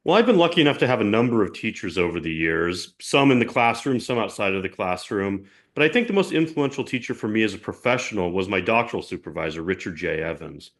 Well, I've been lucky enough to have a number of teachers over the years, some in the classroom, some outside of the classroom. But I think the most influential teacher for me as a professional was my doctoral supervisor, Richard J. Evans.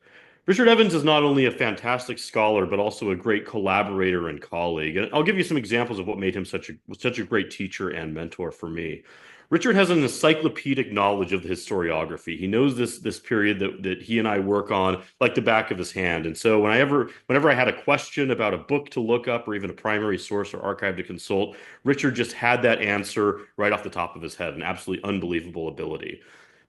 Richard Evans is not only a fantastic scholar, but also a great collaborator and colleague. And I'll give you some examples of what made him such a great teacher and mentor for me. Richard has an encyclopedic knowledge of the historiography. He knows this period that he and I work on like the back of his hand. And so whenever I had a question about a book to look up or even a primary source or archive to consult, Richard just had that answer right off the top of his head, an absolutely unbelievable ability.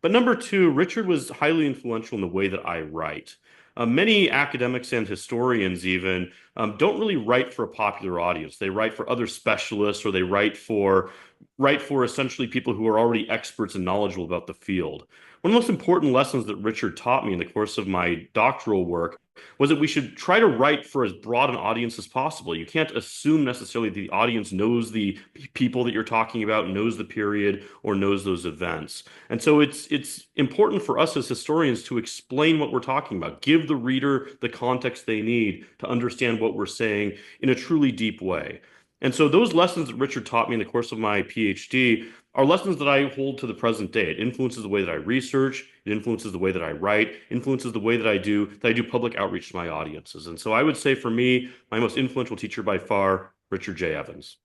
But number two, Richard was highly influential in the way that I write. Many academics and historians even don't really write for a popular audience. They write for other specialists or they write for essentially people who are already experts and knowledgeable about the field. One of the most important lessons that Richard taught me in the course of my doctoral work was that we should try to write for as broad an audience as possible. You can't assume necessarily the audience knows the people that you're talking about, knows the period, or knows those events. And so it's important for us as historians to explain what we're talking about, give the reader the context they need to understand what we're saying in a truly deep way. And so those lessons that Richard taught me in the course of my PhD are lessons that I hold to the present day. It influences the way that I research, it influences the way that I write, influences the way that I do public outreach to my audiences. And so I would say for me, my most influential teacher by far, Richard J. Evans.